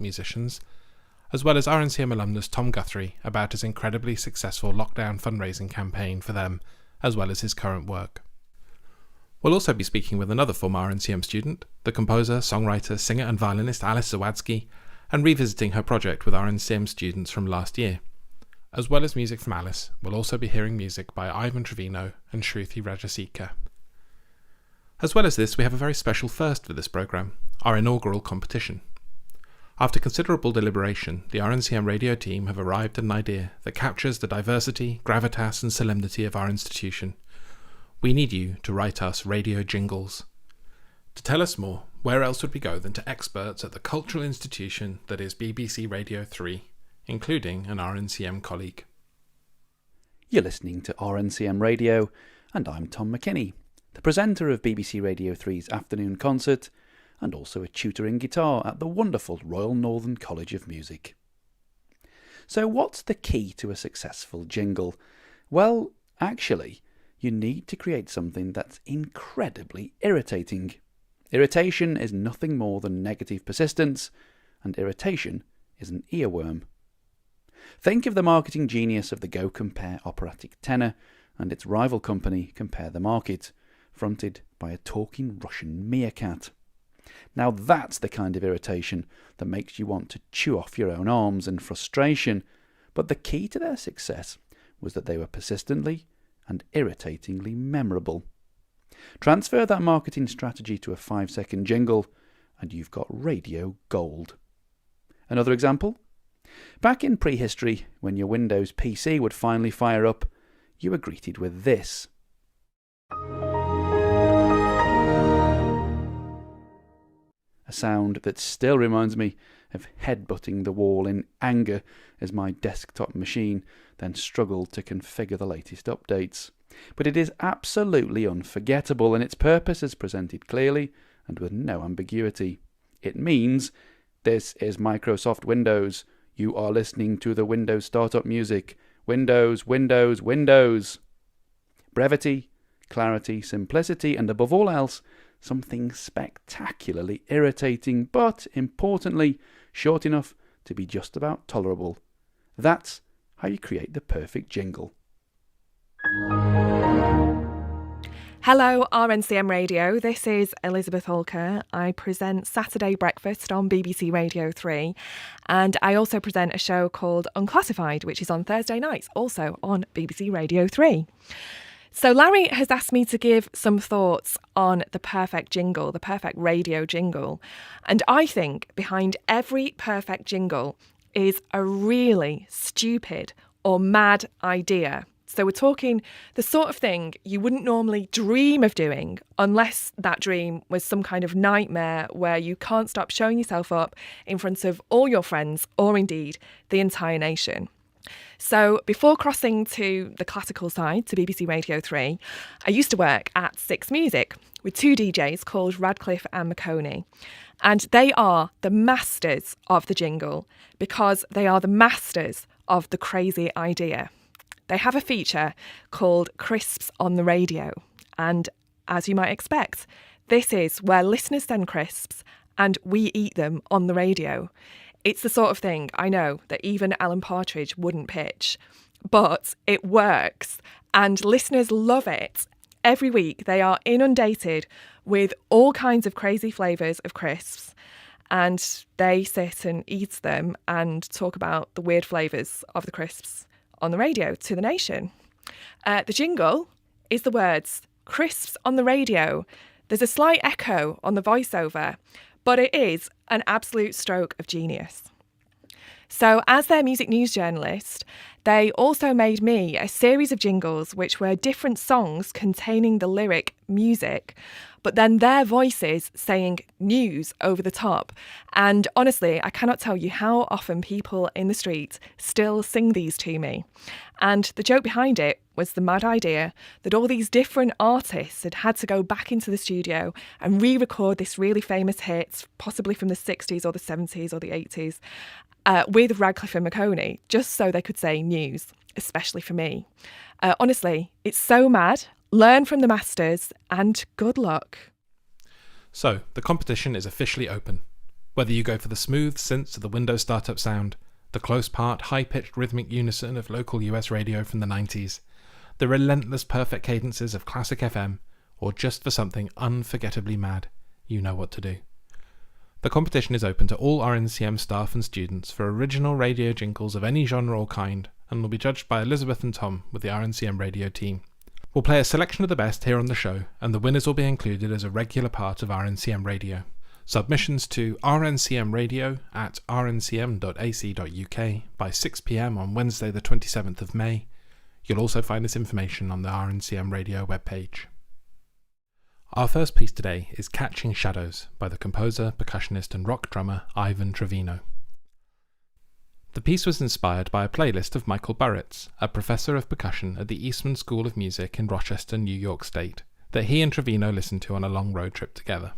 musicians, as well as RNCM alumnus Tom Guthrie about his incredibly successful lockdown fundraising campaign for them, as well as his current work. We'll also be speaking with another former RNCM student, the composer, songwriter, singer and violinist Alice Zawadzki, and revisiting her project with RNCM students from last year. As well as music from Alice, we'll also be hearing music by Ivan Trevino and Shruthri Rajasekar. As well as this, we have a very special first for this programme, our inaugural competition. After considerable deliberation, the RNCM Radio team have arrived at an idea that captures the diversity, gravitas and solemnity of our institution. We need you to write us radio jingles. To tell us more, where else would we go than to experts at the cultural institution that is BBC Radio 3, including an RNCM colleague. You're listening to RNCM Radio, and I'm Tom McKinney, the presenter of BBC Radio 3's afternoon concert, and also a tutor in guitar at the wonderful Royal Northern College of Music. So what's the key to a successful jingle? Well, actually, you need to create something that's incredibly irritating. Irritation is nothing more than negative persistence, and irritation is an earworm. Think of the marketing genius of the Go Compare operatic tenor and its rival company Compare the Market, fronted by a talking Russian meerkat. Now that's the kind of irritation that makes you want to chew off your own arms in frustration, but the key to their success was that they were persistently and irritatingly memorable. Transfer that marketing strategy to a 5-second jingle and you've got radio gold. Another example? Back in prehistory, when your Windows PC would finally fire up, you were greeted with this. A sound that still reminds me of headbutting the wall in anger as my desktop machine then struggled to configure the latest updates. But it is absolutely unforgettable, and its purpose is presented clearly and with no ambiguity. It means, this is Microsoft Windows. You are listening to the Windows startup music. Windows, Windows, Windows. Brevity, clarity, simplicity, and above all else, something spectacularly irritating, but importantly, short enough to be just about tolerable. That's how you create the perfect jingle. Hello, RNCM Radio. This is Elizabeth Alker. I present Saturday Breakfast on BBC Radio 3, and I also present a show called Unclassified, which is on Thursday nights, also on BBC Radio 3. So Larry has asked me to give some thoughts on the perfect jingle, the perfect radio jingle. And I think behind every perfect jingle is a really stupid or mad idea. So we're talking the sort of thing you wouldn't normally dream of doing unless that dream was some kind of nightmare where you can't stop showing yourself up in front of all your friends or indeed the entire nation. So before crossing to the classical side, to BBC Radio 3, I used to work at 6 Music with 2 DJs called Radcliffe and McKinney. And they are the masters of the jingle because they are the masters of the crazy idea. They have a feature called Crisps on the Radio. And as you might expect, this is where listeners send crisps and we eat them on the radio. It's the sort of thing, I know, that even Alan Partridge wouldn't pitch, but it works and listeners love it. Every week they are inundated with all kinds of crazy flavours of crisps and they sit and eat them and talk about the weird flavours of the crisps on the radio to the nation. The jingle is the words, crisps on the radio. There's a slight echo on the voiceover, but it is an absolute stroke of genius. So as their music news journalist, they also made me a series of jingles which were different songs containing the lyric music, but then their voices saying news over the top. And honestly, I cannot tell you how often people in the street still sing these to me. And the joke behind it was the mad idea that all these different artists had to go back into the studio and re-record this really famous hit, possibly from the 60s or the 70s or the 80s, with Radcliffe and McKinney, just so they could say news, especially for me. Honestly, it's so mad. Learn from the masters and good luck. So, the competition is officially open. Whether you go for the smooth synths of the Windows startup sound, the close-part, high-pitched rhythmic unison of local US radio from the 90s, the relentless perfect cadences of classic FM, or just for something unforgettably mad, you know what to do. The competition is open to all RNCM staff and students for original radio jingles of any genre or kind, and will be judged by Elizabeth and Tom with the RNCM Radio team. We'll play a selection of the best here on the show, and the winners will be included as a regular part of RNCM Radio. Submissions to rncmradio@rncm.ac.uk by 6 p.m. on Wednesday the 27th of May. You'll also find this information on the RNCM Radio webpage. Our first piece today is Catching Shadows by the composer, percussionist and rock drummer Ivan Trevino. The piece was inspired by a playlist of Michael Burrett's, a professor of percussion at the Eastman School of Music in Rochester, New York State, that he and Trevino listened to on a long road trip together.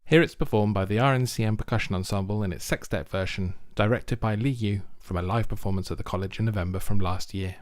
Here it's performed by the RNCM Percussion Ensemble in its sextet version, directed by Lee Yu from a live performance at the college in November from last year.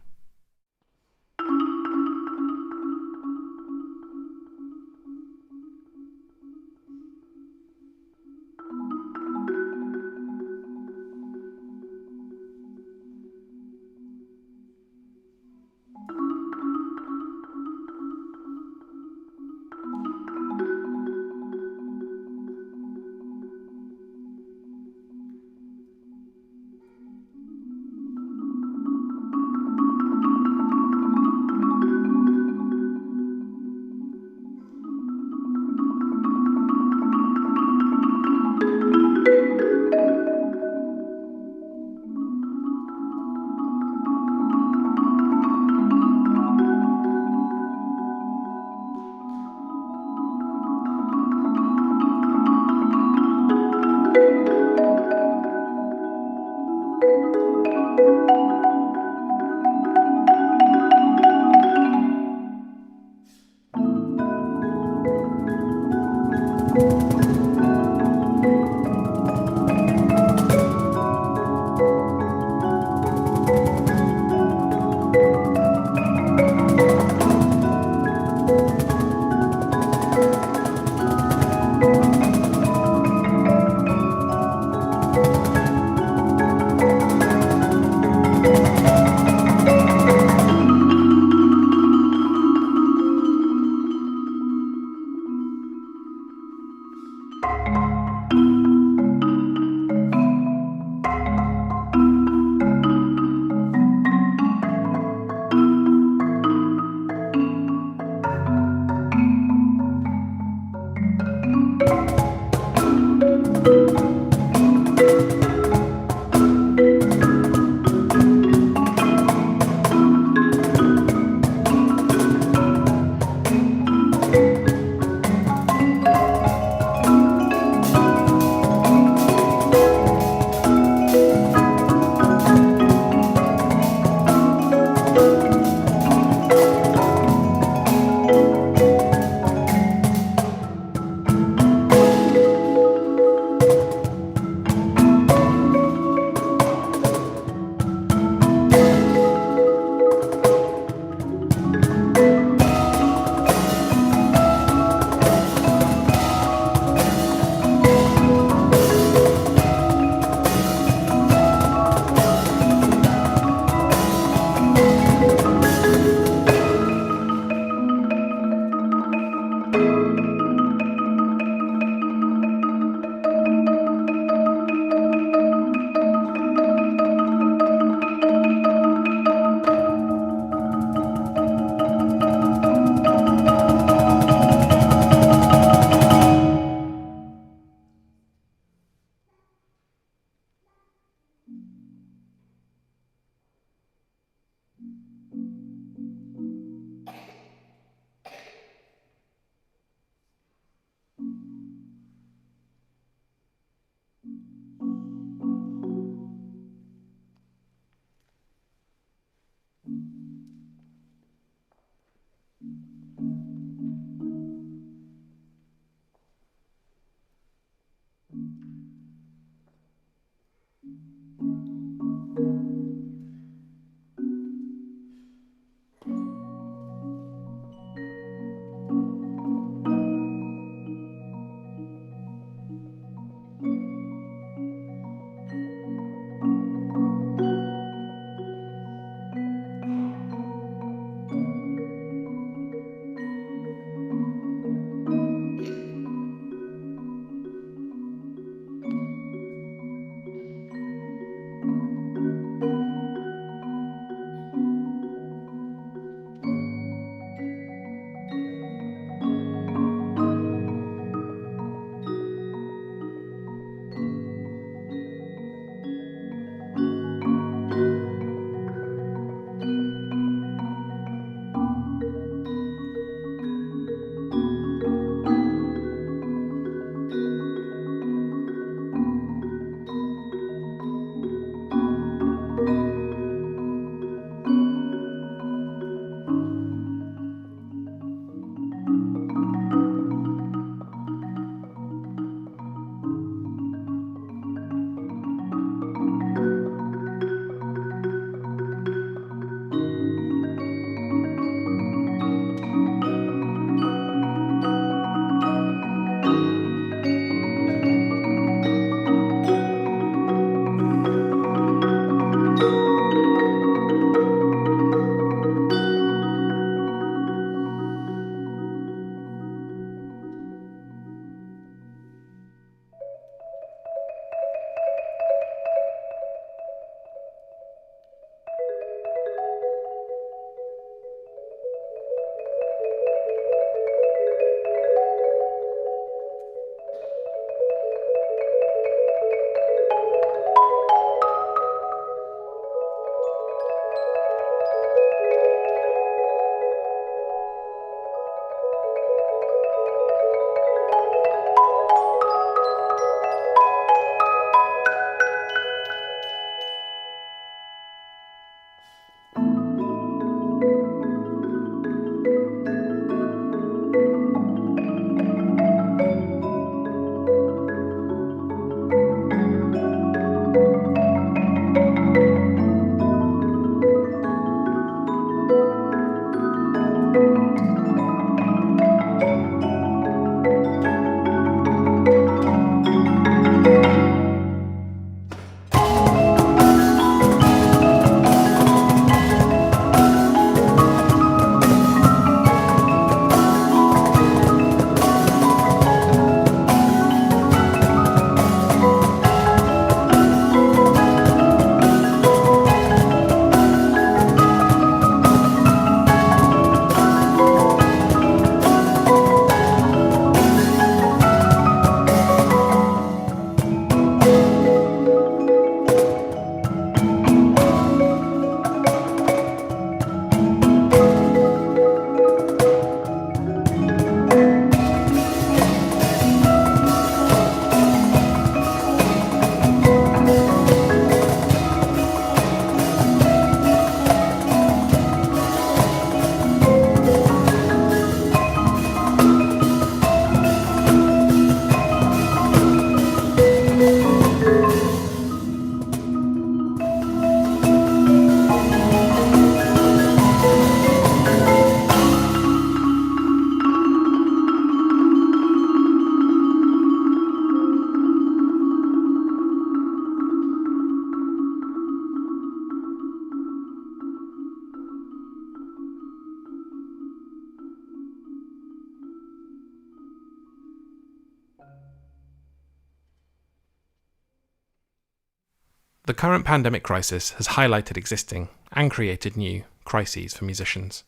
The current pandemic crisis has highlighted existing and created new crises for musicians.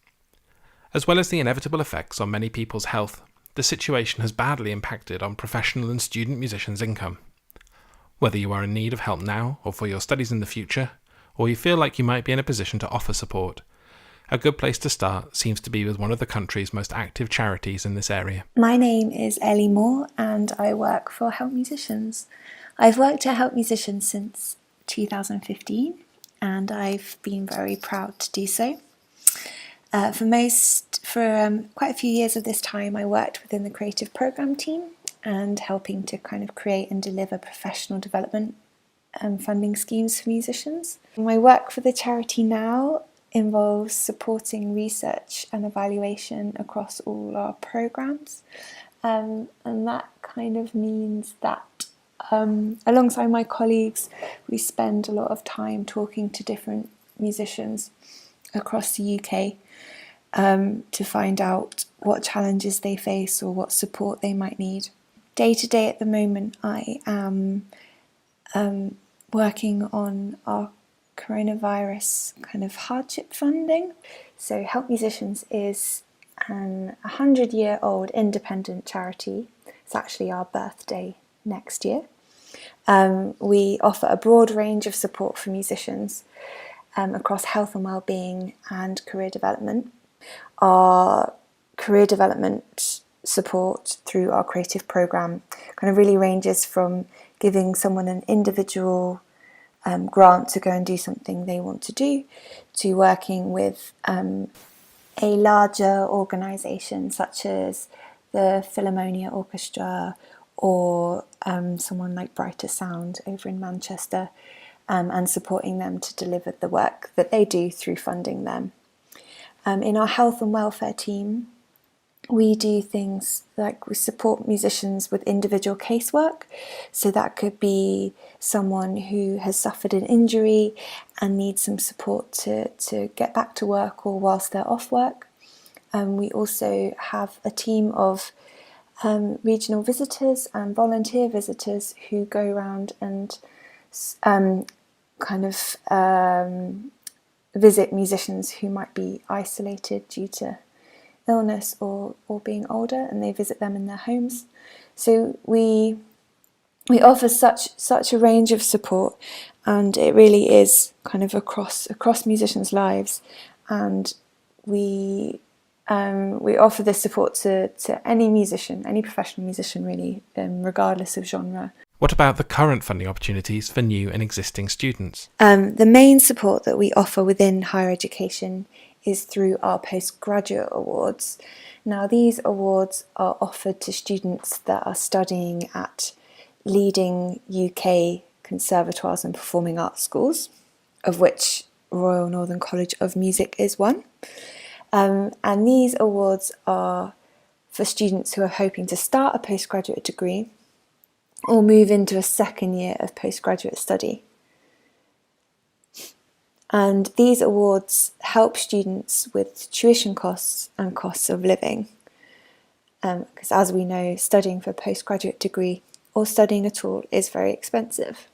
As well as the inevitable effects on many people's health, the situation has badly impacted on professional and student musicians' income. Whether you are in need of help now or for your studies in the future, or you feel like you might be in a position to offer support, a good place to start seems to be with one of the country's most active charities in this area. My name is Ellie Moore and I work for Help Musicians. I've worked at Help Musicians since 2015 and I've been very proud to do so. For quite a few years of this time, I worked within the creative program team and helping to kind of create and deliver professional development and funding schemes for musicians. My work for the charity now involves supporting research and evaluation across all our programs, and that kind of means that alongside my colleagues we spend a lot of time talking to different musicians across the UK to find out what challenges they face or what support they might need. Day to day at the moment I am working on our coronavirus kind of hardship funding. So Help Musicians is an 100-year-old independent charity. It's actually our birthday next year. We offer a broad range of support for musicians across health and wellbeing and career development. Our career development support through our creative program kind of really ranges from giving someone an individual grant to go and do something they want to do, to working with a larger organisation such as the Philharmonia Orchestra or someone like Brighter Sound over in Manchester, and supporting them to deliver the work that they do through funding them. In our health and welfare team, we do things like we support musicians with individual casework. So that could be someone who has suffered an injury and needs some support to get back to work or whilst they're off work. We also have a team of regional visitors and volunteer visitors who go around and visit musicians who might be isolated due to illness or being older, and they visit them in their homes. So we offer such a range of support, and it really is kind of across musicians' lives, and we offer this support to any musician, any professional musician really, regardless of genre. What about the current funding opportunities for new and existing students? The main support that we offer within higher education is through our Postgraduate Awards. Now, these awards are offered to students that are studying at leading UK conservatoires and performing arts schools, of which Royal Northern College of Music is one. And these awards are for students who are hoping to start a postgraduate degree or move into a second year of postgraduate study. And these awards help students with tuition costs and costs of living. Because as we know, studying for a postgraduate degree or studying at all is very expensive.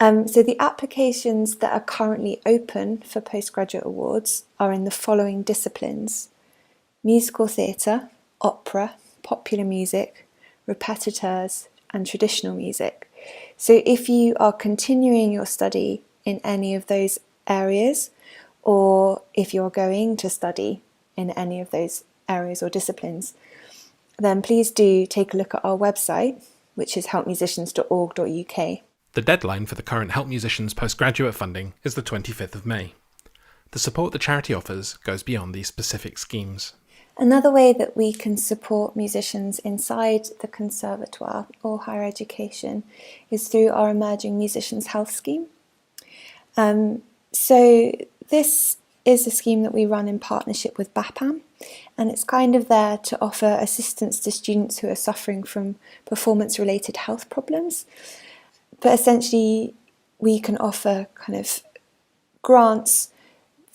So the applications that are currently open for postgraduate awards are in the following disciplines: musical theatre, opera, popular music, repetiteurs, and traditional music. So if you are continuing your study in any of those areas, or if you're going to study in any of those areas or disciplines, then please do take a look at our website, which is helpmusicians.org.uk. The deadline for the current Help Musicians postgraduate funding is the 25th of May. The support the charity offers goes beyond these specific schemes. Another way that we can support musicians inside the conservatoire or higher education is through our Emerging Musicians Health Scheme. So this is a scheme that we run in partnership with BAPAM, and it's kind of there to offer assistance to students who are suffering from performance-related health problems. But essentially, we can offer kind of grants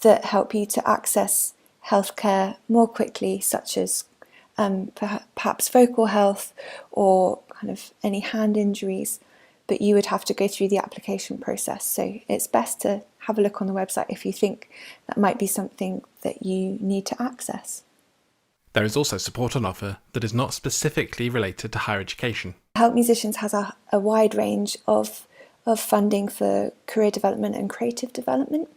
that help you to access healthcare more quickly, such as perhaps vocal health or kind of any hand injuries, but you would have to go through the application process. So it's best to have a look on the website if you think that might be something that you need to access. There is also support on offer that is not specifically related to higher education. Help Musicians has a wide range of funding for career development and creative development,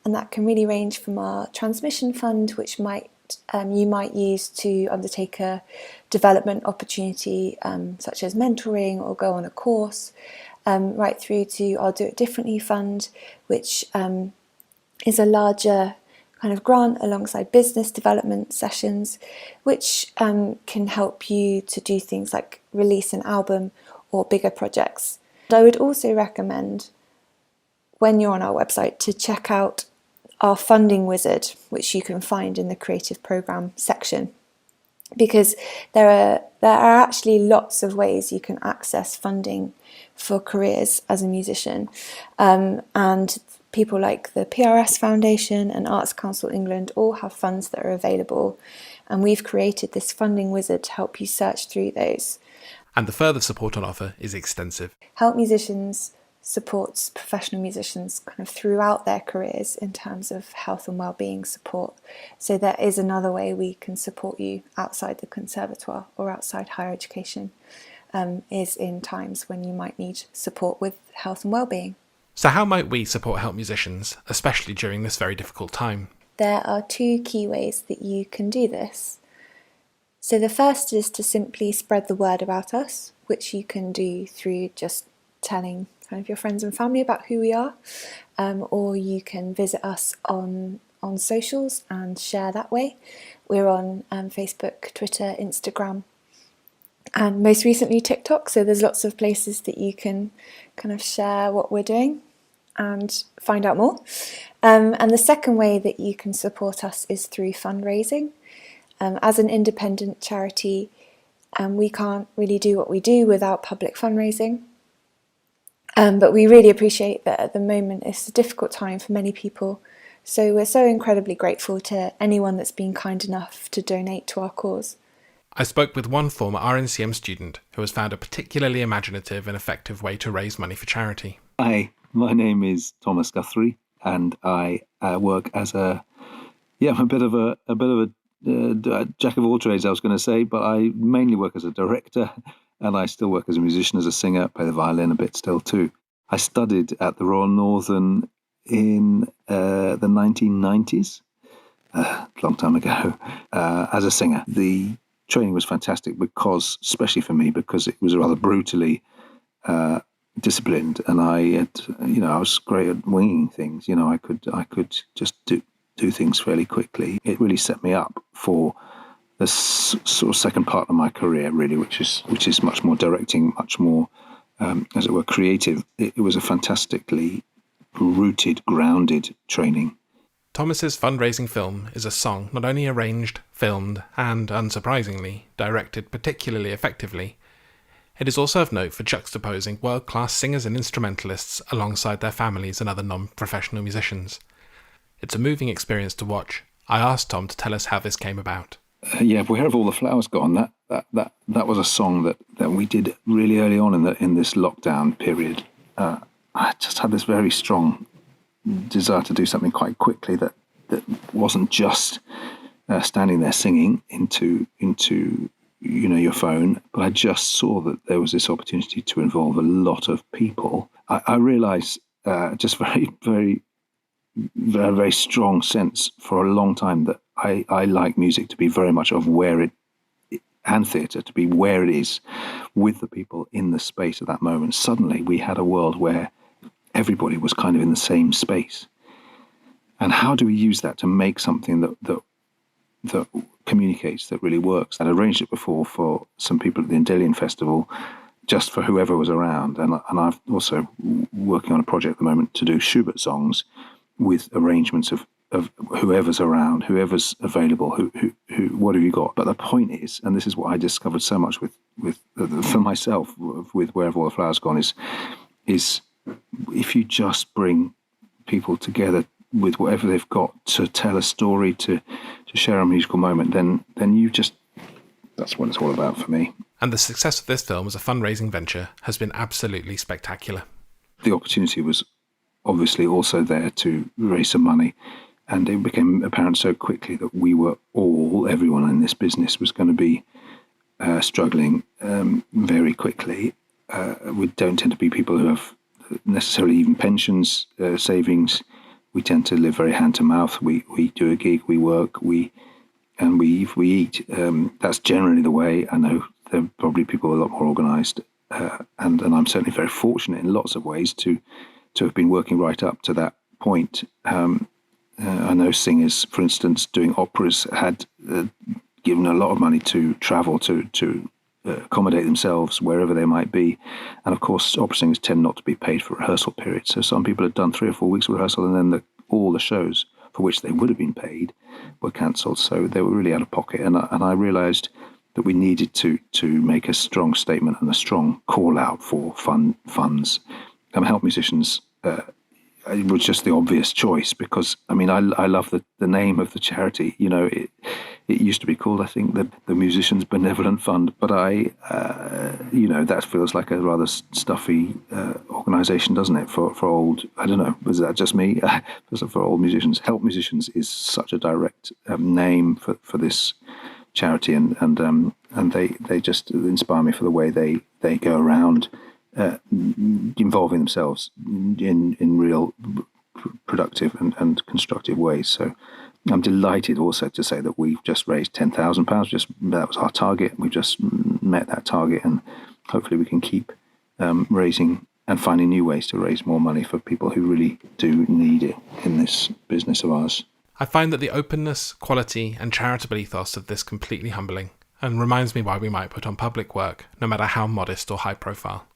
and that can really range from our transmission fund, which you might use to undertake a development opportunity such as mentoring or go on a course, right through to our Do It Differently fund, which is a larger kind of grant alongside business development sessions, which can help you to do things like release an album or bigger projects. I would also recommend, when you're on our website, to check out our funding wizard, which you can find in the creative program section, because there are actually lots of ways you can access funding for careers as a musician, and people like the PRS Foundation and Arts Council England all have funds that are available, and we've created this funding wizard to help you search through those. And the further support on offer is extensive. Help Musicians supports professional musicians kind of throughout their careers in terms of health and well-being support. So there is another way we can support you outside the conservatoire or outside higher education, is in times when you might need support with health and well-being. So how might we support Help Musicians, especially during this very difficult time? There are 2 key ways that you can do this. So the first is to simply spread the word about us, which you can do through just telling kind of your friends and family about who we are, or you can visit us on socials and share that way. We're on Facebook, Twitter, Instagram, and most recently TikTok, so there's lots of places that you can kind of share what we're doing and find out more. And the second way that you can support us is through fundraising. As an independent charity, we can't really do what we do without public fundraising. But we really appreciate that at the moment it's a difficult time for many people. So we're so incredibly grateful to anyone that's been kind enough to donate to our cause. I spoke with one former RNCM student who has found a particularly imaginative and effective way to raise money for charity. Hi, my name is Thomas Guthrie, and I work as a bit of a jack of all trades, I was going to say, but I mainly work as a director, and I still work as a musician, as a singer, play the violin a bit still too. I studied at the Royal Northern in the 1990s, a long time ago, as a singer. The training was fantastic because, especially for me, because it was rather brutally disciplined, and I was great at winging things. I could just do things fairly quickly. It really set me up for the sort of second part of my career, really, which is much more directing, much more, as it were, creative. It was a fantastically rooted, grounded training. Thomas's fundraising film is a song not only arranged, filmed, and, unsurprisingly, directed particularly effectively. It is also of note for juxtaposing world-class singers and instrumentalists alongside their families and other non-professional musicians. It's a moving experience to watch. I asked Tom to tell us how this came about. Where Have All the Flowers Gone? That was a song that we did really early on in this lockdown period. I just had this very strong desire to do something quite quickly that wasn't just standing there singing into your phone, but I just saw that there was this opportunity to involve a lot of people. I realised just very, very, very, very strong sense for a long time that I like music to be very much of where it, and theatre to be where it is with the people in the space at that moment. Suddenly we had a world where everybody was kind of in the same space. And how do we use that to make something that communicates, that really works? I'd arranged it before for some people at the Indelian Festival, just for whoever was around. And I've also working on a project at the moment to do Schubert songs with arrangements of whoever's around, whoever's available, who what have you got? But the point is, and this is what I discovered so much with for myself with Where Have All the Flowers Gone, is if you just bring people together with whatever they've got to tell a story, to share a musical moment, then you just, that's what it's all about for me. and the success of this film as a fundraising venture has been absolutely spectacular. The opportunity was obviously also there to raise some money, and it became apparent so quickly that everyone in this business was going to be struggling very quickly. We don't tend to be people who have necessarily even pensions, savings. We tend to live very hand to mouth. We do a gig, we work, we eat. That's generally the way. I know there are probably people a lot more organised, and I'm certainly very fortunate in lots of ways to have been working right up to that point. I know singers, for instance, doing operas had given a lot of money to travel to accommodate themselves wherever they might be. And of course, opera singers tend not to be paid for rehearsal periods. So some people had done 3 or 4 weeks of rehearsal, and then all the shows for which they would have been paid were cancelled. So they were really out of pocket. And I realised that we needed to make a strong statement and a strong call out for funds. Help musicians. It was just the obvious choice because, I mean, I love the name of the charity. You know, it used to be called, I think, the Musicians Benevolent Fund, but that feels like a rather stuffy organisation, doesn't it, for old, I don't know, was that just me? For old musicians. Help Musicians is such a direct name for this charity, and they just inspire me for the way they go around involving themselves in real productive and constructive ways. So I'm delighted also to say that we've just raised £10,000. That was our target. We've just met that target, and hopefully we can keep raising and finding new ways to raise more money for people who really do need it in this business of ours. I find that the openness, quality and charitable ethos of this completely humbling, and reminds me why we might put on public work, no matter how modest or high profile.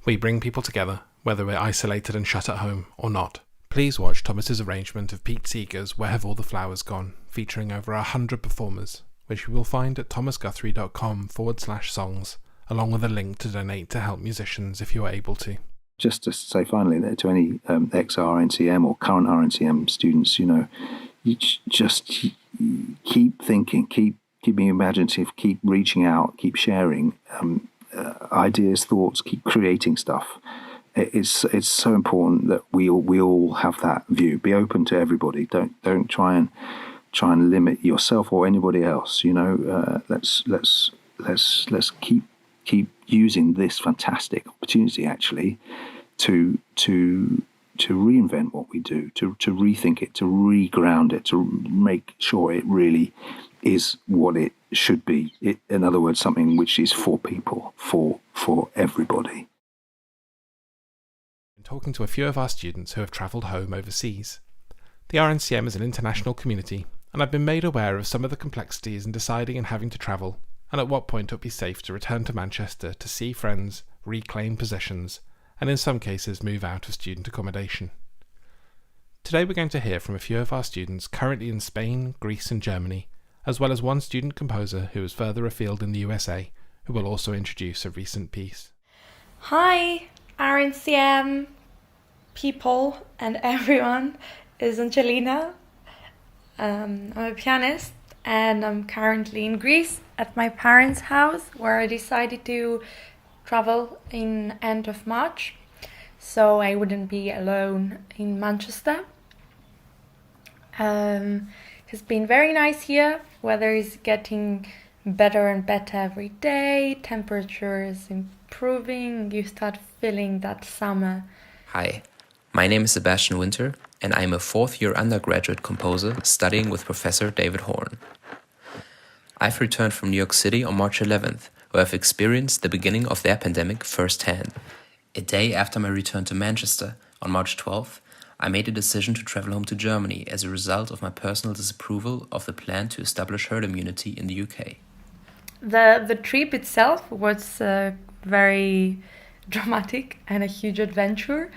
We bring people together, whether we're isolated and shut at home or not. Please watch Thomas's arrangement of Pete Seeger's Where Have All the Flowers Gone, featuring over 100 performers, which you will find at thomasguthrie.com/songs, along with a link to donate to help musicians if you are able to. Just to say finally that to any ex-RNCM or current RNCM students, you just keep thinking, keep being imaginative, keep reaching out, keep sharing ideas, thoughts, keep creating stuff. It's so important that we all have that view. Be open to everybody. Don't try and limit yourself or anybody else. Let's keep using this fantastic opportunity actually to reinvent what we do, to rethink it, to reground it, to make sure it really is what it should be. In other words, something which is for people, for everybody. Talking to a few of our students who have travelled home overseas. The RNCM is an international community, and I've been made aware of some of the complexities in deciding and having to travel, and at what point it would be safe to return to Manchester to see friends, reclaim positions, and in some cases move out of student accommodation. Today we're going to hear from a few of our students currently in Spain, Greece and Germany, as well as one student composer who is further afield in the USA, who will also introduce a recent piece. Hi, RNCM people and everyone, is Angelina. I'm a pianist and I'm currently in Greece at my parents' house, where I decided to travel in end of March so I wouldn't be alone in Manchester. It's been very nice here. Weather is getting better and better every day. Temperature is improving. You start feeling that summer. Hi, my name is Sebastian Winter, and I'm a fourth-year undergraduate composer studying with Professor David Horn. I've returned from New York City on March 11th, where I've experienced the beginning of their pandemic firsthand. A day after my return to Manchester, on March 12th, I made a decision to travel home to Germany as a result of my personal disapproval of the plan to establish herd immunity in the UK. The trip itself was very dramatic and a huge adventure.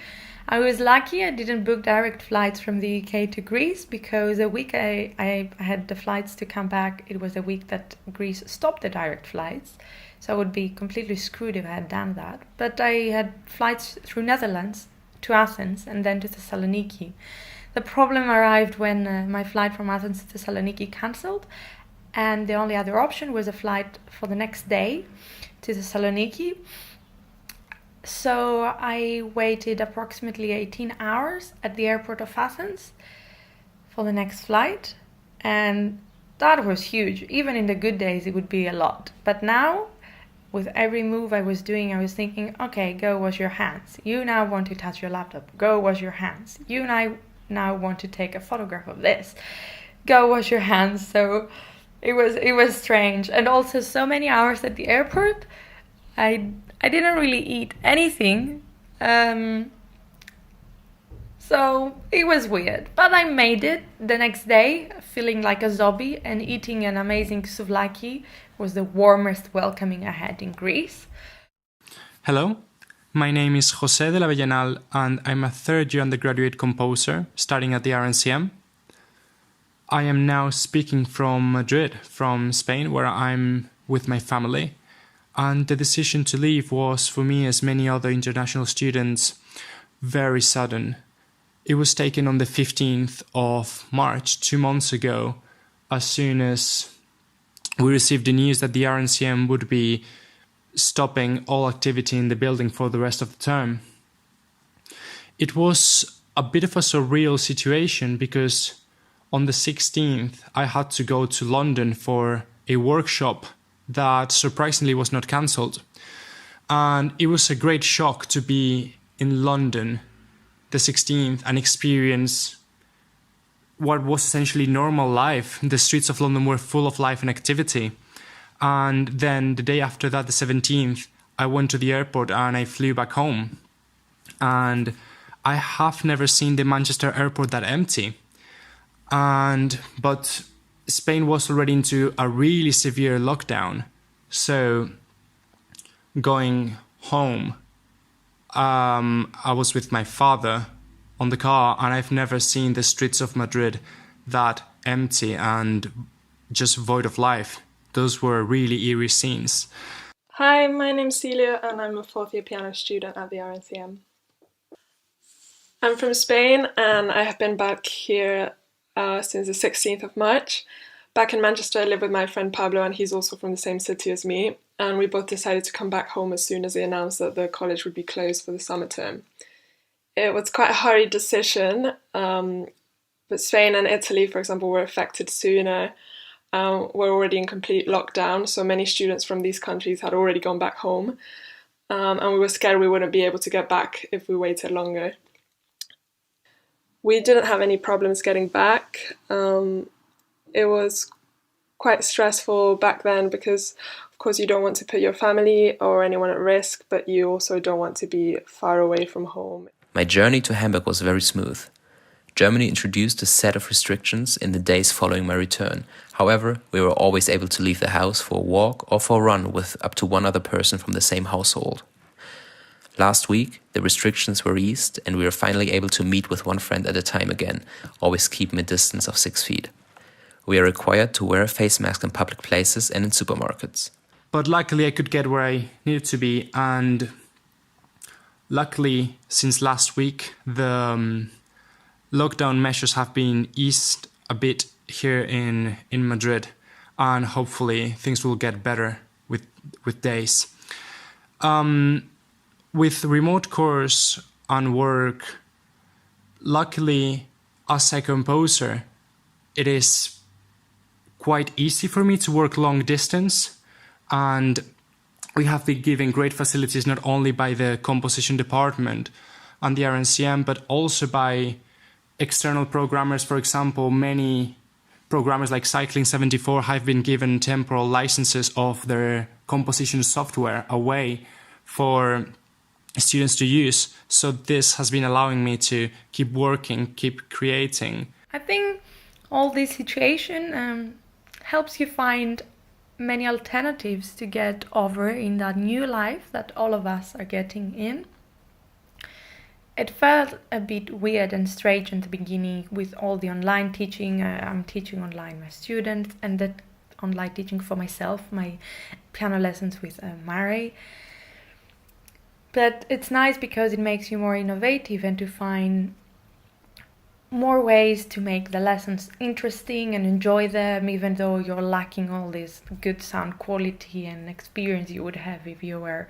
I was lucky I didn't book direct flights from the UK to Greece, because a week I had the flights to come back, it was a week that Greece stopped the direct flights. So I would be completely screwed if I had done that. But I had flights through Netherlands to Athens and then to Thessaloniki. The problem arrived when my flight from Athens to Thessaloniki cancelled, and the only other option was a flight for the next day to Thessaloniki. So I waited approximately 18 hours at the airport of Athens for the next flight, and that was huge. Even in the good days it would be a lot, but now with every move I was doing, I was thinking, okay, go wash your hands. You now want to touch your laptop. Go wash your hands. You now want to take a photograph of this. Go wash your hands. So it was strange. And also so many hours at the airport, I didn't really eat anything. So it was weird. But I made it the next day, feeling like a zombie, and eating an amazing souvlaki was the warmest welcoming I had in Greece. Hello, my name is José de la Bellanal, and I'm a third-year undergraduate composer studying at the RNCM. I am now speaking from Madrid, from Spain, where I'm with my family. And the decision to leave was, for me, as many other international students, very sudden. It was taken on the 15th of March, 2 months ago, as soon as we received the news that the RNCM would be stopping all activity in the building for the rest of the term. It was a bit of a surreal situation because on the 16th I had to go to London for a workshop that surprisingly was not cancelled. And it was a great shock to be in London the 16th and experience what was essentially normal life. The streets of London were full of life and activity. And then the day after that, the 17th, I went to the airport and I flew back home. And I have never seen the Manchester airport that empty. But Spain was already into a really severe lockdown. So going home, I was with my father on the car, and I've never seen the streets of Madrid that empty and just void of life. Those were really eerie scenes. Hi, my name's Celia, and I'm a fourth-year piano student at the RNCM. I'm from Spain, and I have been back here since the 16th of March. Back in Manchester, I live with my friend Pablo, and he's also from the same city as me, and we both decided to come back home as soon as they announced that the college would be closed for the summer term. It was quite a hurried decision, but Spain and Italy, for example, were affected sooner. Were already in complete lockdown, so many students from these countries had already gone back home, and we were scared we wouldn't be able to get back if we waited longer. We didn't have any problems getting back. It was quite stressful back then because, of course, you don't want to put your family or anyone at risk, but you also don't want to be far away from home. My journey to Hamburg was very smooth. Germany introduced a set of restrictions in the days following my return. However, we were always able to leave the house for a walk or for a run with up to one other person from the same household. Last week, the restrictions were eased and we were finally able to meet with one friend at a time again, always keeping a distance of 6 feet. We are required to wear a face mask in public places and in supermarkets. But luckily I could get where I needed to be, and luckily since last week the lockdown measures have been eased a bit here in Madrid, and hopefully things will get better with days. With remote course and work, luckily as a composer, it is quite easy for me to work long distance, and we have been given great facilities not only by the composition department and the RNCM, but also by external programmers. For example, many programmers like Cycling 74 have been given temporal licenses of their composition software away for students to use. So this has been allowing me to keep working, keep creating. I think all this situation helps you find many alternatives to get over in that new life that all of us are getting in. It felt a bit weird and strange in the beginning with all the online teaching. I'm teaching online my students, and that online teaching for myself, my piano lessons with Mare. But it's nice because it makes you more innovative and to find more ways to make the lessons interesting and enjoy them, even though you're lacking all this good sound quality and experience you would have if you were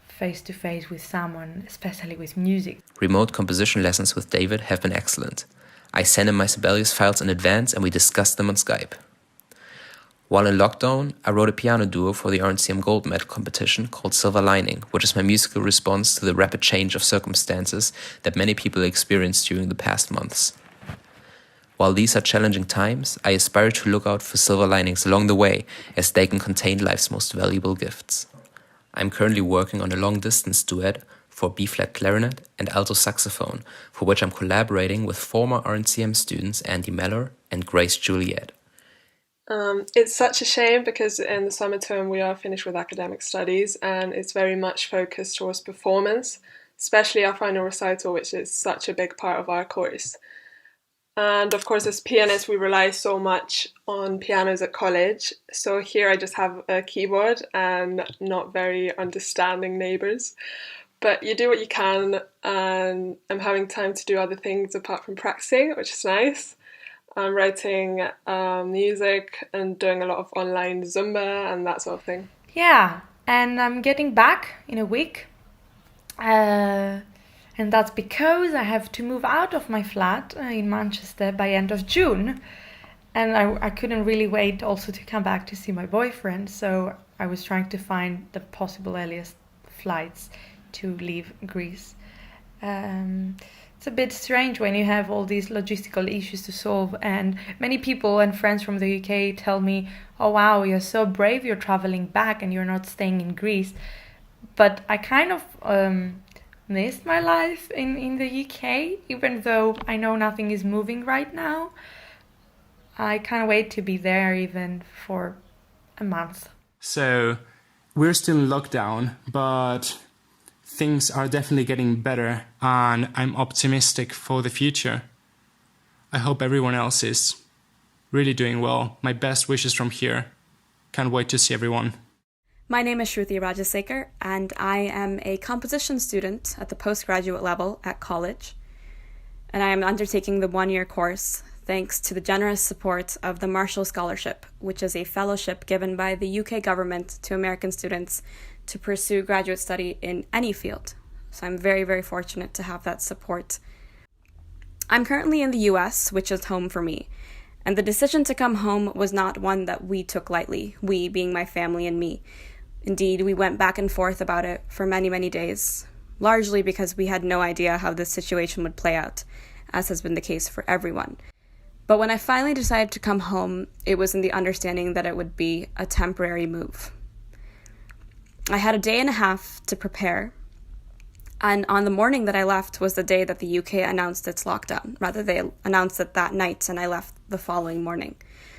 face to face with someone, especially with music. Remote composition lessons with David have been excellent. I sent him my Sibelius files in advance and we discussed them on Skype. While in lockdown, I wrote a piano duo for the RNCM Gold Medal competition called Silver Lining, which is my musical response to the rapid change of circumstances that many people experienced during the past months. While these are challenging times, I aspire to look out for silver linings along the way, as they can contain life's most valuable gifts. I'm currently working on a long-distance duet for B-flat clarinet and alto saxophone, for which I'm collaborating with former RNCM students Andy Mellor and Grace Juliet. It's such a shame because in the summer term we are finished with academic studies and it's very much focused towards performance, especially our final recital, which is such a big part of our course. And of course, as pianists, we rely so much on pianos at college. So here I just have a keyboard and not very understanding neighbours. But you do what you can, and I'm having time to do other things apart from practicing, which is nice. I'm writing music and doing a lot of online Zumba and that sort of thing. Yeah, and I'm getting back in a week. And that's because I have to move out of my flat in Manchester by end of June. And I couldn't really wait also to come back to see my boyfriend. So I was trying to find the possible earliest flights to leave Greece. It's a bit strange when you have all these logistical issues to solve, and many people and friends from the UK tell me, oh wow, you're so brave, you're traveling back and you're not staying in Greece. But I kind of missed my life in the UK, even though I know nothing is moving right now. I can't wait to be there even for a month. So we're still in lockdown, but things are definitely getting better and I'm optimistic for the future. I hope everyone else is really doing well. My best wishes from here. Can't wait to see everyone. My name is Shruthri Rajasekar and I am a composition student at the postgraduate level at college. And I am undertaking the one-year course thanks to the generous support of the Marshall Scholarship, which is a fellowship given by the UK government to American students to pursue graduate study in any field. So I'm very, very fortunate to have that support. I'm currently in the US, which is home for me. And the decision to come home was not one that we took lightly, we being my family and me. Indeed, we went back and forth about it for many, many days, largely because we had no idea how this situation would play out, as has been the case for everyone. But when I finally decided to come home, it was in the understanding that it would be a temporary move. I had a day and a half to prepare, and on the morning that I left was the day that the UK announced its lockdown. Rather, they announced it that night, and I left the following morning.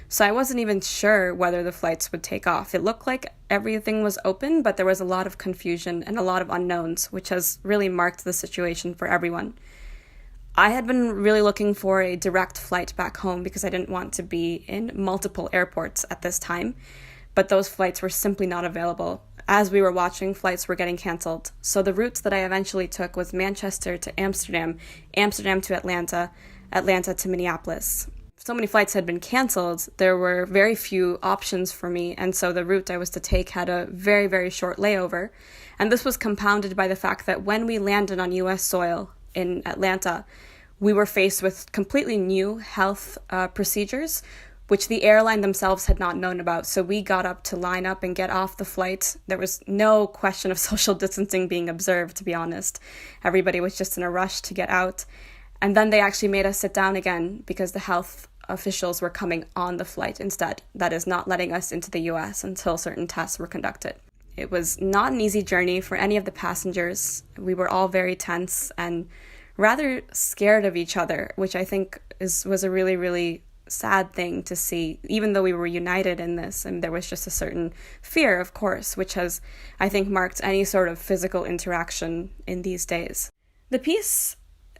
So I wasn't even sure whether the flights would take off. It looked like everything was open, but there was a lot of confusion and a lot of unknowns, which has really marked the situation for everyone. I had been really looking for a direct flight back home because I didn't want to be in multiple airports at this time, but those flights were simply not available. As we were watching, flights were getting cancelled. So the routes that I eventually took was Manchester to Amsterdam, Amsterdam to Atlanta, Atlanta to Minneapolis. So many flights had been cancelled, there were very few options for me, and so the route I was to take had a very, very short layover. And this was compounded by the fact that when we landed on US soil in Atlanta, we were faced with completely new health procedures, which the airline themselves had not known about. So we got up to line up and get off the flight. There was no question of social distancing being observed, to be honest. Everybody was just in a rush to get out. And then they actually made us sit down again because the health officials were coming on the flight instead. That is, not letting us into the US until certain tests were conducted. It was not an easy journey for any of the passengers. We were all very tense and rather scared of each other, which I think was a really, really sad thing to see, even though we were united in this, and there was just a certain fear, of course, which has, I think, marked any sort of physical interaction in these days. The piece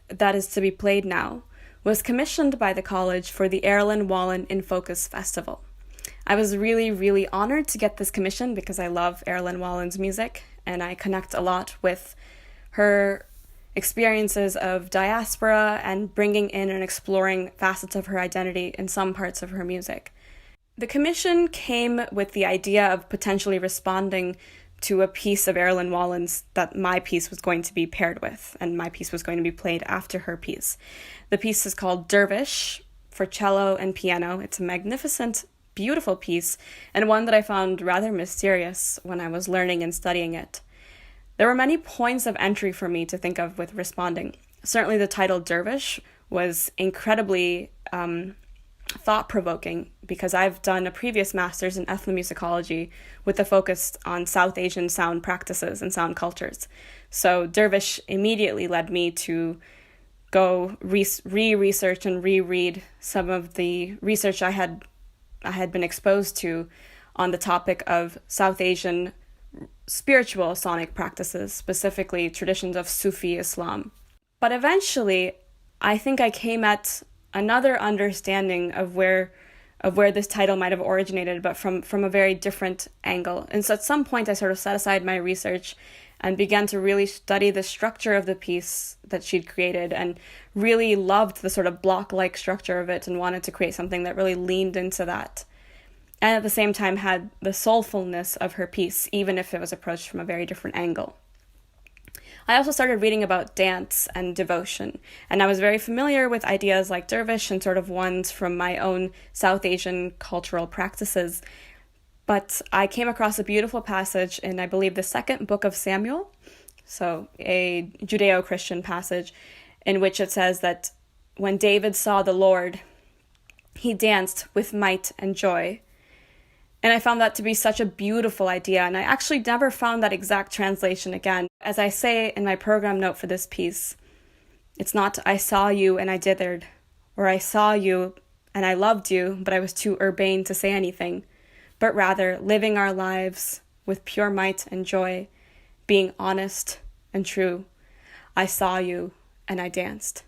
that is to be played now was commissioned by the college for the Erilyn Wallen in Focus Festival. I was really, really honored to get this commission because I love Erilyn Wallen's music, and I connect a lot with her experiences of diaspora and bringing in and exploring facets of her identity in some parts of her music. The commission came with the idea of potentially responding to a piece of Erilyn Wallen's that my piece was going to be paired with, and my piece was going to be played after her piece. The piece is called Dervish for cello and piano. It's a magnificent, beautiful piece, and one that I found rather mysterious when I was learning and studying it. There were many points of entry for me to think of with responding. Certainly the title Dervish was incredibly thought-provoking, because I've done a previous master's in ethnomusicology with a focus on South Asian sound practices and sound cultures. So Dervish immediately led me to go re-research and reread some of the research I had been exposed to on the topic of South Asian spiritual sonic practices, specifically traditions of Sufi Islam. But eventually, I think I came at another understanding of where this title might have originated, but from a very different angle. And so at some point I sort of set aside my research and began to really study the structure of the piece that she'd created, and really loved the sort of block-like structure of it and wanted to create something that really leaned into that. And at the same time had the soulfulness of her piece, even if it was approached from a very different angle. I also started reading about dance and devotion, and I was very familiar with ideas like dervish and sort of ones from my own South Asian cultural practices. But I came across a beautiful passage in, I believe, the second book of Samuel, so a Judeo-Christian passage, in which it says that when David saw the Lord, he danced with might and joy. And I found that to be such a beautiful idea, and I actually never found that exact translation again. As I say in my program note for this piece, it's not I saw you and I dithered, or I saw you and I loved you, but I was too urbane to say anything, but rather living our lives with pure might and joy, being honest and true. I saw you and I danced.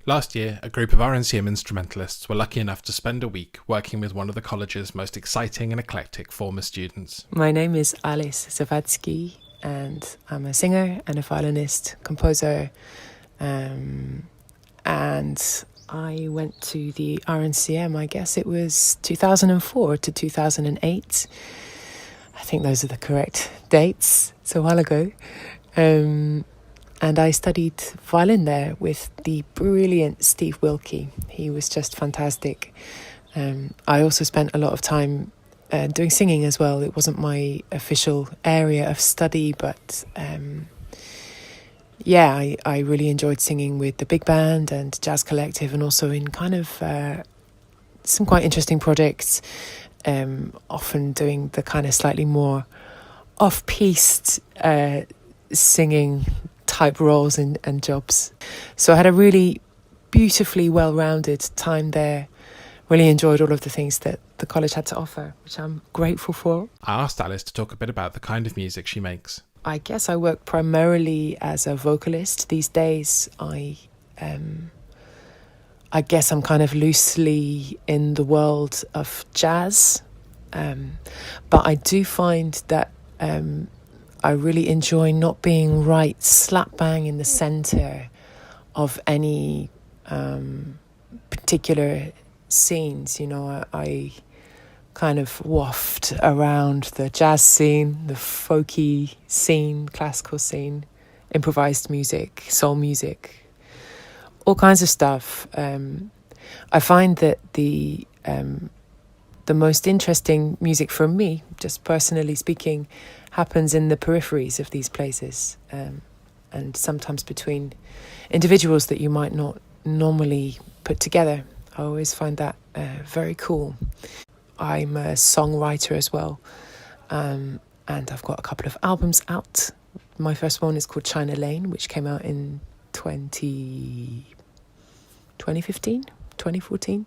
Last year, a group of RNCM instrumentalists were lucky enough to spend a week working with one of the college's most exciting and eclectic former students. My name is Alice Zawadzki, and I'm a singer and a violinist, composer, and I went to the RNCM, I guess it was 2004 to 2008. I think those are the correct dates. It's a while ago. And I studied violin there with the brilliant Steve Wilkie. He was just fantastic. I also spent a lot of time doing singing as well. It wasn't my official area of study, but I really enjoyed singing with the big band and jazz collective, and also in kind of some quite interesting projects, often doing the kind of slightly more off-piste singing type roles and jobs. So I had a really beautifully well-rounded time there. Really enjoyed all of the things that the college had to offer, which I'm grateful for. I asked Alice to talk a bit about the kind of music she makes. I guess I work primarily as a vocalist these days. I guess I'm kind of loosely in the world of jazz, but I do find that I really enjoy not being right slap bang in the centre of any particular scenes. You know, I kind of waft around the jazz scene, the folky scene, classical scene, improvised music, soul music, all kinds of stuff. I find that the most interesting music for me, just personally speaking, happens in the peripheries of these places, and sometimes between individuals that you might not normally put together. I always find that very cool. I'm a songwriter as well, and I've got a couple of albums out. My first one is called China Lane, which came out in 2014.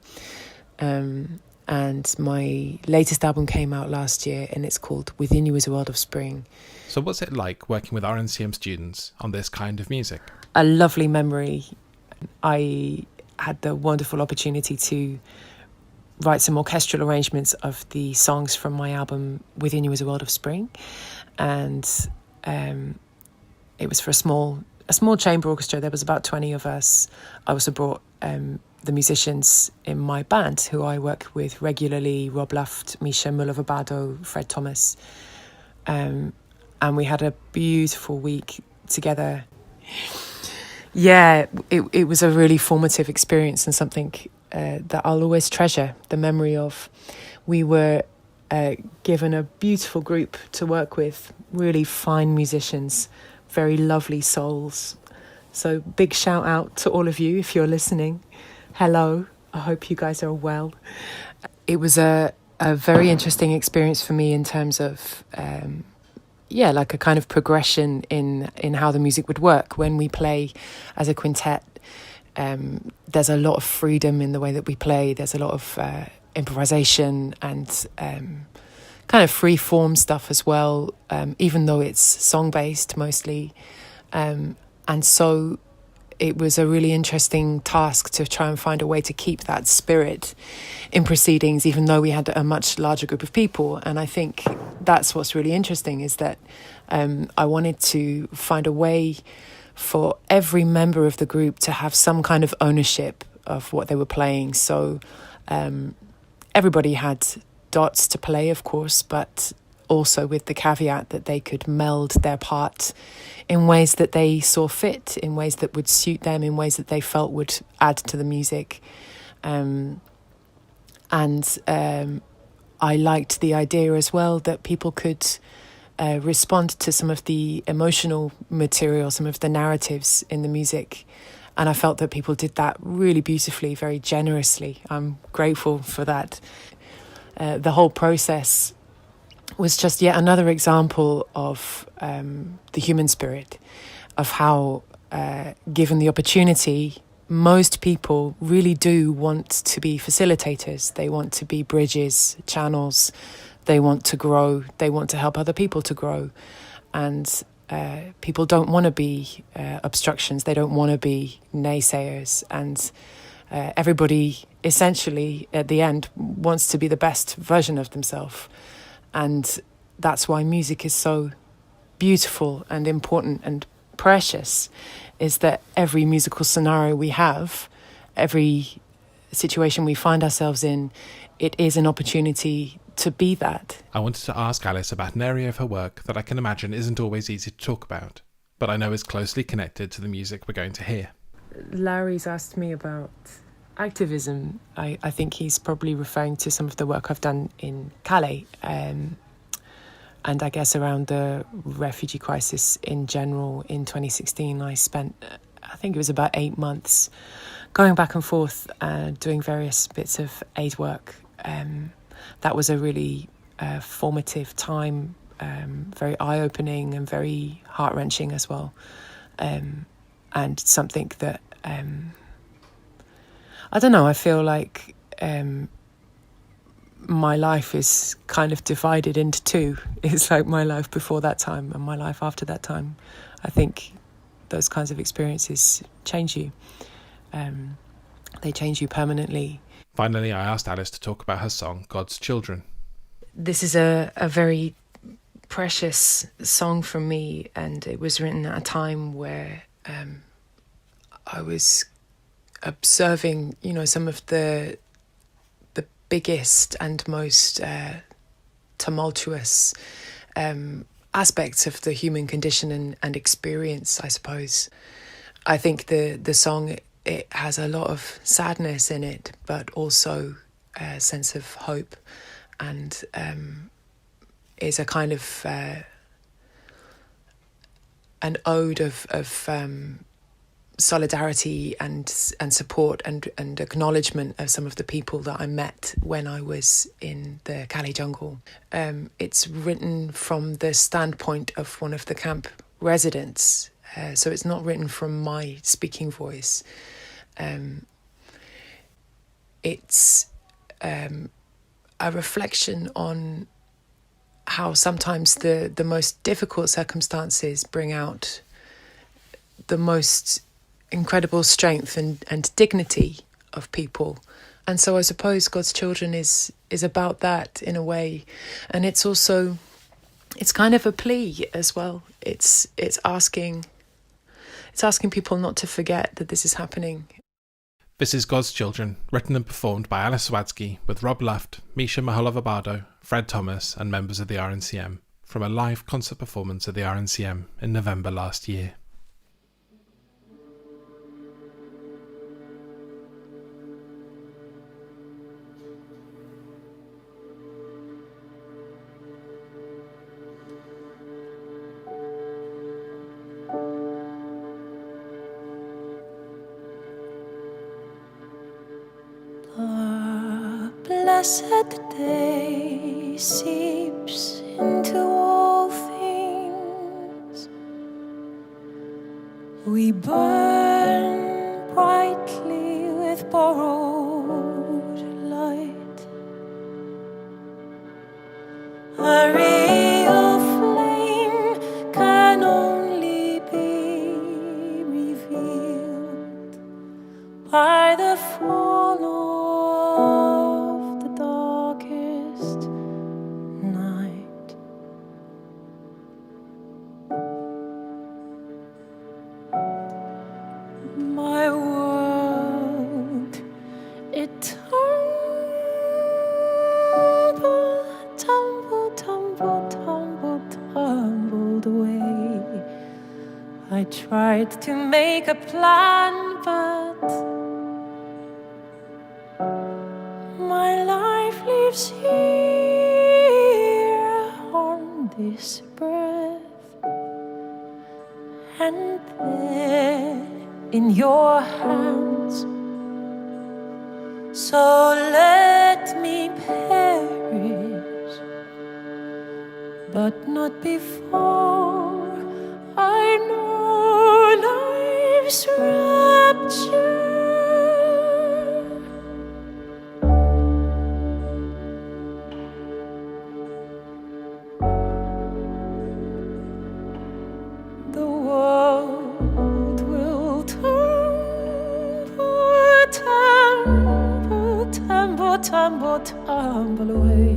And my latest album came out last year, and it's called Within You Is a World of Spring. So what's it like working with RNCM students on this kind of music? A lovely memory. I had the wonderful opportunity to write some orchestral arrangements of the songs from my album Within You Is a World of Spring. And it was for a small chamber orchestra. There was about 20 of us. I also brought the musicians in my band who I work with regularly, Rob Luft, Misha Muller-Vabado, Fred Thomas. And we had a beautiful week together. Yeah, it was a really formative experience, and something that I'll always treasure, the memory of. We were given a beautiful group to work with, really fine musicians, very lovely souls. So big shout out to all of you if you're listening. Hello, I hope you guys are well. It was a very interesting experience for me in terms of, like a kind of progression in how the music would work. When we play as a quintet, there's a lot of freedom in the way that we play. There's a lot of improvisation and kind of free form stuff as well, even though it's song-based mostly. And so it was a really interesting task to try and find a way to keep that spirit in proceedings, even though we had a much larger group of people. And I think that's what's really interesting, is that I wanted to find a way for every member of the group to have some kind of ownership of what they were playing. So everybody had dots to play, of course, but also with the caveat that they could meld their part in ways that they saw fit, in ways that would suit them, in ways that they felt would add to the music. I liked the idea as well that people could respond to some of the emotional material, some of the narratives in the music. And I felt that people did that really beautifully, very generously. I'm grateful for that. The whole process was just yet another example of the human spirit, of how, given the opportunity, most people really do want to be facilitators. They want to be bridges, channels. They want to grow. They want to help other people to grow. And people don't want to be obstructions. They don't want to be naysayers. And everybody, essentially, at the end, wants to be the best version of themselves. And that's why music is so beautiful and important and precious, is that every musical scenario we have, every situation we find ourselves in, it is an opportunity to be that. I wanted to ask Alice about an area of her work that I can imagine isn't always easy to talk about, but I know is closely connected to the music we're going to hear. Larry's asked me about activism. I think he's probably referring to some of the work I've done in Calais, and I guess around the refugee crisis in general. In 2016, I spent, I think it was about 8 months, going back and forth, doing various bits of aid work. That was a really formative time, very eye-opening and very heart-wrenching as well. And something that, I don't know, I feel like my life is kind of divided into two. It's like my life before that time and my life after that time. I think those kinds of experiences change you. They change you permanently. Finally, I asked Alice to talk about her song, God's Children. This is a very precious song for me, and it was written at a time where I was observing, some of the biggest and most tumultuous aspects of the human condition and experience, I suppose. I think the song, it has a lot of sadness in it, but also a sense of hope, and is a kind of an ode of solidarity and support and acknowledgement of some of the people that I met when I was in the Calais jungle. It's written from the standpoint of one of the camp residents, so it's not written from my speaking voice. It's a reflection on how sometimes the most difficult circumstances bring out the most incredible strength and dignity of people. And so I suppose God's Children is about that in a way. And it's also, it's kind of a plea as well. It's asking people not to forget that this is happening. This is God's Children, written and performed by Alice Zawadzki with Rob Luft, Misha Maholova-Bardo, Fred Thomas and members of the RNCM, from a live concert performance at the RNCM in November last year. Blessed day seeps into all things. We burn brightly with borrowed light. A real flame can only be revealed by the fall of the darkest night. My world, it tumbled away. I tried to make a plan, but my life lives here on this breath, and there in your hands. So let me perish, but not before I know life's rapture. tumble away.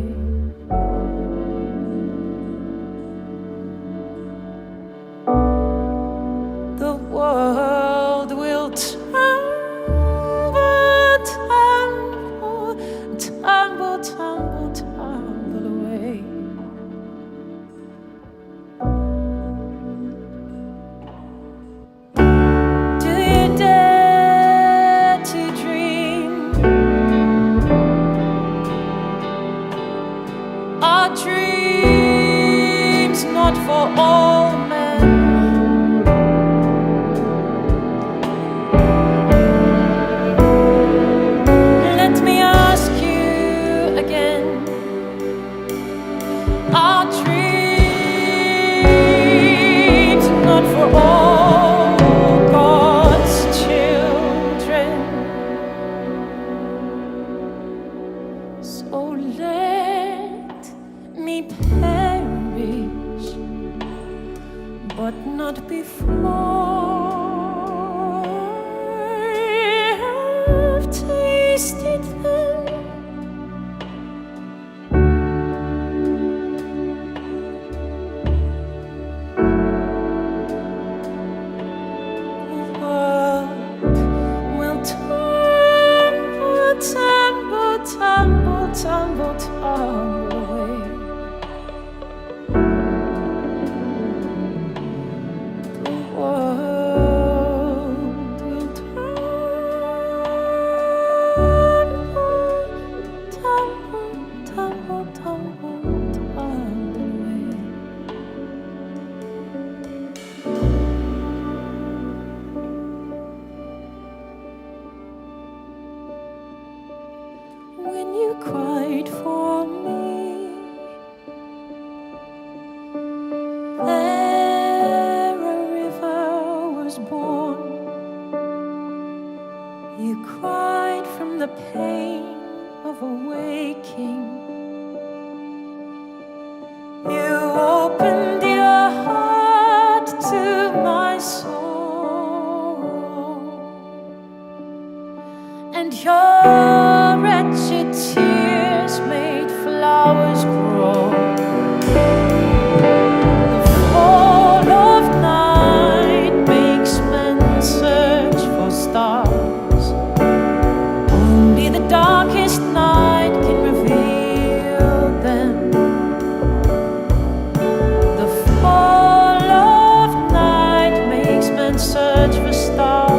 The world will tumble, tumble, tumble, tumble, tumble away. Do you dare to dream? Our dreams not for all men. Let me ask you again. Our dreams not for all God's children. So let me perish, but not before I've tasted them. The world will tumble, tumble, tumble, tumble, tumble away. The world will tumble, tumble, tumble, tumble, tumble away. When you cried for me, there a river was born. You cried from the pain of awaking. You opened your heart to my sorrow, and your wretched tears made flowers grow. The fall of night makes men search for stars. Only the darkest night can reveal them. The fall of night makes men search for stars.